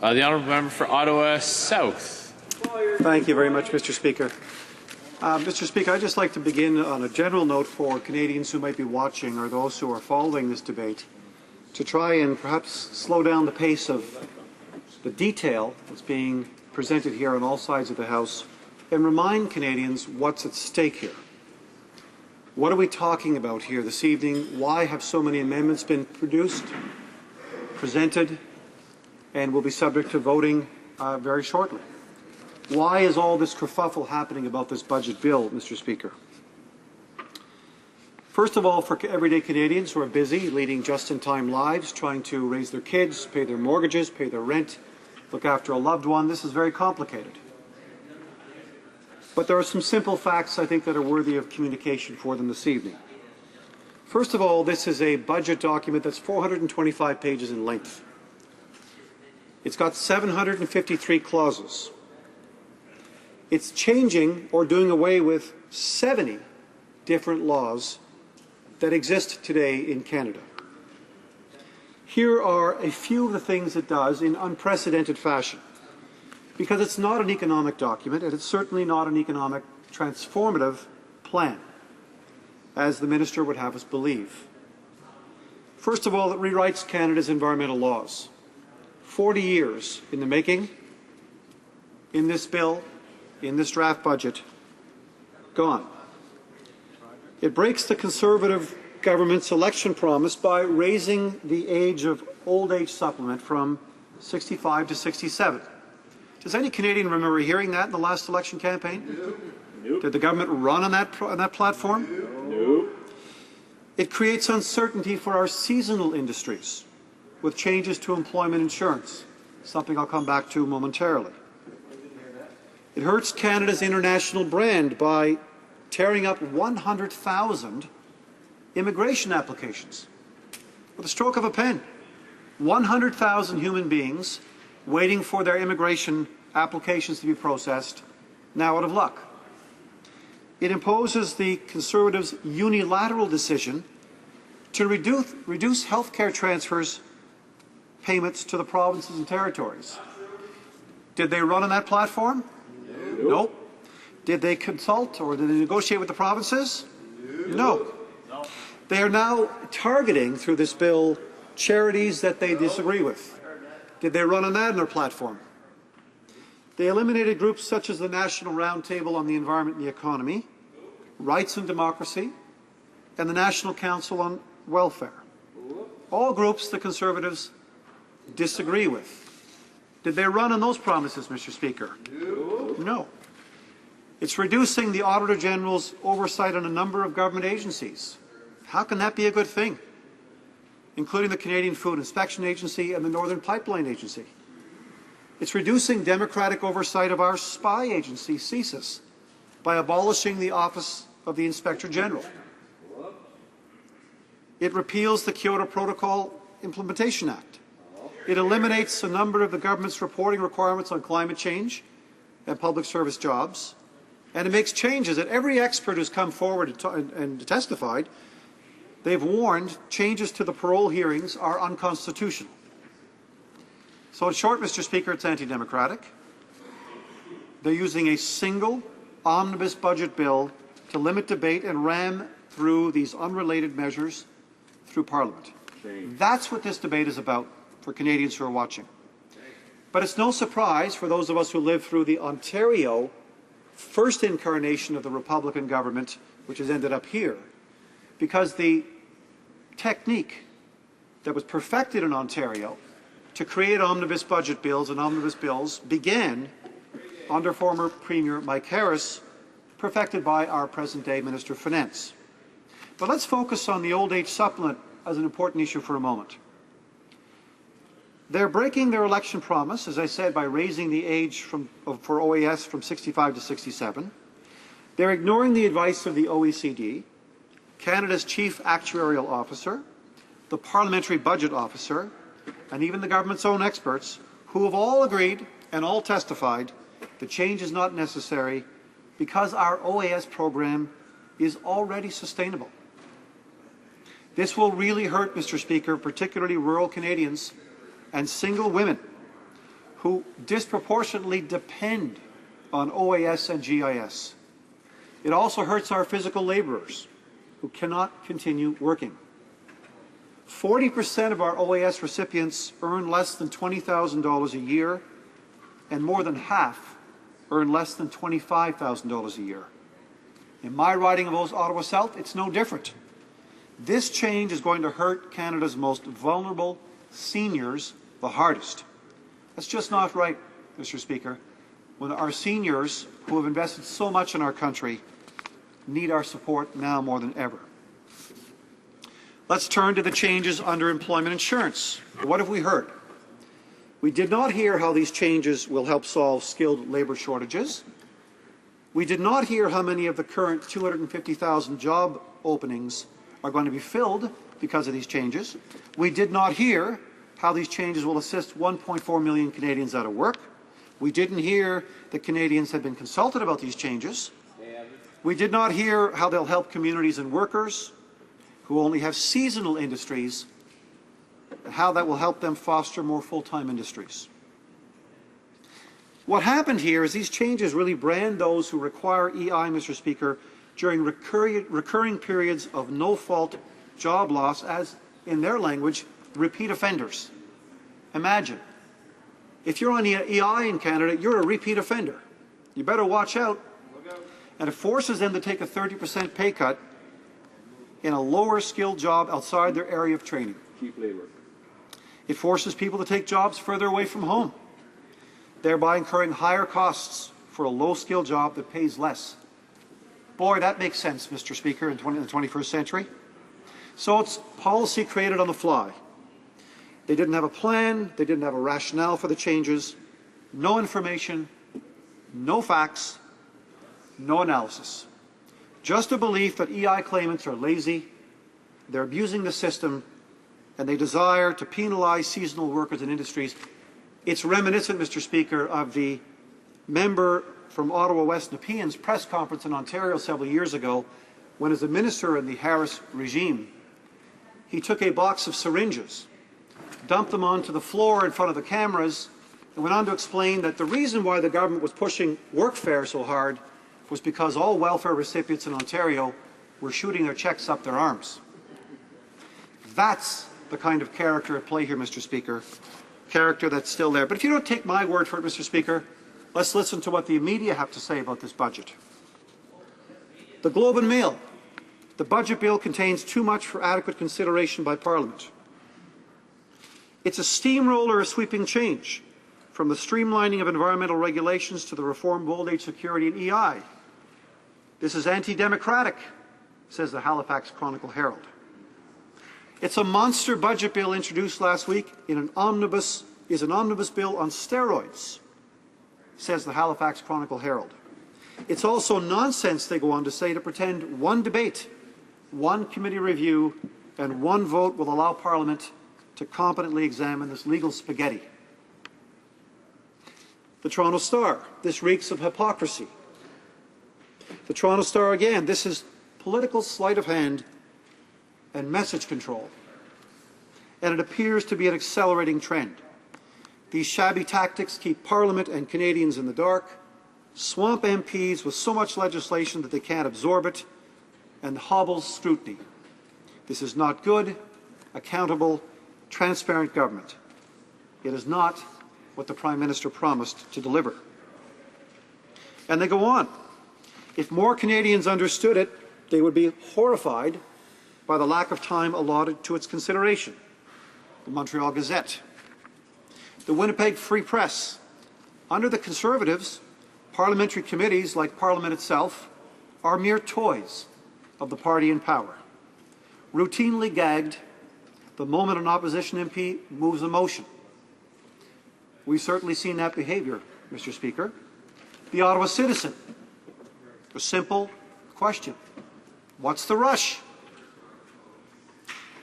The honourable member for Ottawa South. Thank you very much, Mr. Speaker. Mr. Speaker, I'd just like to begin on a general note for Canadians who might be watching or those who are following this debate to try and perhaps slow down the pace of the detail that's being presented here on all sides of the House and remind Canadians what's at stake here. What are we talking about here this evening? Why have so many amendments been presented, and will be subject to voting very shortly? Why is all this kerfuffle happening about this budget bill, Mr. Speaker? First of all, for everyday Canadians who are busy, leading just-in-time lives, trying to raise their kids, pay their mortgages, pay their rent, look after a loved one, this is very complicated. But there are some simple facts, I think, that are worthy of communication for them this evening. First of all, this is a budget document that's 425 pages in length. It's got 753 clauses. It's changing or doing away with 70 different laws that exist today in Canada. Here are a few of the things it does in unprecedented fashion, because it's not an economic document, and it's certainly not an economic transformative plan, as the Minister would have us believe. First of all, it rewrites Canada's environmental laws. 40 years in the making, in this bill, in this draft budget, gone. It breaks the Conservative government's election promise by raising the age of old age supplement from 65 to 67. Does any Canadian remember hearing that in the last election campaign? Nope. Did the government run on that platform? Nope. It creates uncertainty for our seasonal industries with changes to employment insurance, something I'll come back to momentarily. It hurts Canada's international brand by tearing up 100,000 immigration applications with a stroke of a pen. 100,000 human beings waiting for their immigration applications to be processed, now out of luck. It imposes the Conservatives' unilateral decision to reduce health care transfers payments to the provinces and territories. Did they run on that platform? Nope. Did they consult or did they negotiate with the provinces? No. They are now targeting, through this bill, charities that they disagree with. Did they run on that in their platform? They eliminated groups such as the National Roundtable on the Environment and the Economy, Rights and Democracy, and the National Council on Welfare. All groups the Conservatives disagree with. Did they run on those promises, Mr. Speaker? No. It's reducing the Auditor General's oversight on a number of government agencies. How can that be a good thing? Including the Canadian Food Inspection Agency and the Northern Pipeline Agency. It's reducing democratic oversight of our spy agency, CSIS, by abolishing the Office of the Inspector General. It repeals the Kyoto Protocol Implementation Act. It eliminates a number of the government's reporting requirements on climate change and public service jobs. And it makes changes that every expert who's come forward and testified, they've warned changes to the parole hearings are unconstitutional. So in short, Mr. Speaker, it's anti-democratic. They're using a single omnibus budget bill to limit debate and ram through these unrelated measures through Parliament. That's what this debate is about for Canadians who are watching. But it's no surprise for those of us who lived through the Ontario first incarnation of the Republican government, which has ended up here, because the technique that was perfected in Ontario to create omnibus budget bills and omnibus bills began under former Premier Mike Harris, perfected by our present-day Minister of Finance. But let's focus on the old age supplement as an important issue for a moment. They're breaking their election promise, as I said, by raising the age for OAS from 65 to 67. They're ignoring the advice of the OECD, Canada's Chief Actuarial Officer, the Parliamentary Budget Officer, and even the government's own experts, who have all agreed and all testified that change is not necessary because our OAS program is already sustainable. This will really hurt, Mr. Speaker, particularly rural Canadians and single women who disproportionately depend on OAS and GIS. It also hurts our physical laborers who cannot continue working. 40% of our OAS recipients earn less than $20,000 a year, and more than half earn less than $25,000 a year. In my riding of Ottawa South, it's no different. This change is going to hurt Canada's most vulnerable seniors the hardest. That's just not right, Mr. Speaker, when our seniors, who have invested so much in our country, need our support now more than ever. Let's turn to the changes under employment insurance. What have we heard? We did not hear how these changes will help solve skilled labour shortages. We did not hear how many of the current 250,000 job openings are going to be filled because of these changes. We did not hear how these changes will assist 1.4 million Canadians out of work. We didn't hear that Canadians had been consulted about these changes. We did not hear how they'll help communities and workers who only have seasonal industries, and how that will help them foster more full-time industries. What happened here is these changes really brand those who require EI, Mr. Speaker, during recurring periods of no-fault job loss as, in their language, repeat offenders. Imagine, if you're on EI in Canada, you're a repeat offender. You better watch out. And it forces them to take a 30% pay cut in a lower skilled job outside their area of training. Cheap labor. It forces people to take jobs further away from home, thereby incurring higher costs for a low-skilled job that pays less. Boy, that makes sense, Mr. Speaker, in the 21st century. So it's policy created on the fly. They didn't have a plan, they didn't have a rationale for the changes, no information, no facts, no analysis. Just a belief that EI claimants are lazy, they're abusing the system, and they desire to penalize seasonal workers in industries. It's reminiscent, Mr. Speaker, of the member from Ottawa West Nepean's press conference in Ontario several years ago when, as a minister in the Harris regime, he took a box of syringes, dumped them onto the floor in front of the cameras, and went on to explain that the reason why the government was pushing workfare so hard was because all welfare recipients in Ontario were shooting their checks up their arms. That's the kind of character at play here, Mr. Speaker, character that's still there. But if you don't take my word for it, Mr. Speaker, let's listen to what the media have to say about this budget. The Globe and Mail. The budget bill contains too much for adequate consideration by Parliament. It's a steamroller of sweeping change, from the streamlining of environmental regulations to the reform of old age security and EI. This is anti-democratic, says the Halifax Chronicle Herald. It's a monster budget bill introduced last week in an omnibus bill on steroids, says the Halifax Chronicle Herald. It's also nonsense, they go on to say, to pretend one debate, one committee review, and one vote will allow Parliament to competently examine this legal spaghetti. The Toronto Star. This reeks of hypocrisy. The Toronto Star again. This is political sleight of hand and message control. And it appears to be an accelerating trend. These shabby tactics keep Parliament and Canadians in the dark, swamp MPs with so much legislation that they can't absorb it, and hobbles scrutiny. This is not good, accountable, transparent government. It is not what the Prime Minister promised to deliver. And they go on. If more Canadians understood it, they would be horrified by the lack of time allotted to its consideration. The Montreal Gazette. The Winnipeg Free Press. Under the Conservatives, parliamentary committees, like Parliament itself, are mere toys of the party in power. Routinely gagged the moment an opposition MP moves a motion. We've certainly seen that behaviour, Mr. Speaker. The Ottawa Citizen. A simple question. What's the rush?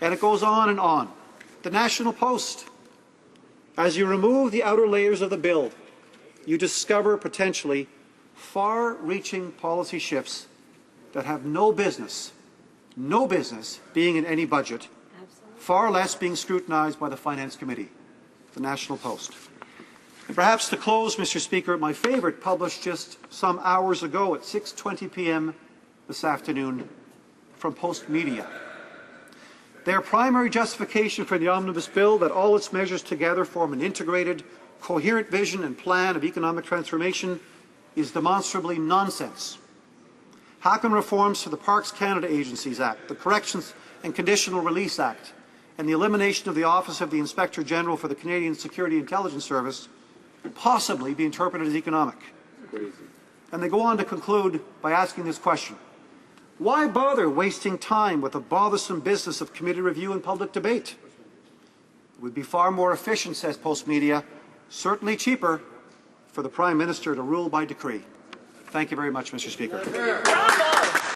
And it goes on and on. The National Post. As you remove the outer layers of the bill, you discover potentially far-reaching policy shifts that have no business being in any budget, far less being scrutinised by the Finance Committee, the National Post. Perhaps to close, Mr. Speaker, my favourite, published just some hours ago at 6:20 p.m. this afternoon from Post Media. Their primary justification for the omnibus bill, that all its measures together form an integrated, coherent vision and plan of economic transformation, is demonstrably nonsense. How can reforms to the Parks Canada Agencies Act, the Corrections and Conditional Release Act, and the elimination of the Office of the Inspector General for the Canadian Security Intelligence Service possibly be interpreted as economic? And they go on to conclude by asking this question: why bother wasting time with the bothersome business of committee review and public debate? It would be far more efficient, says Post Media, certainly cheaper, for the Prime Minister to rule by decree. Thank you very much, Mr. Speaker.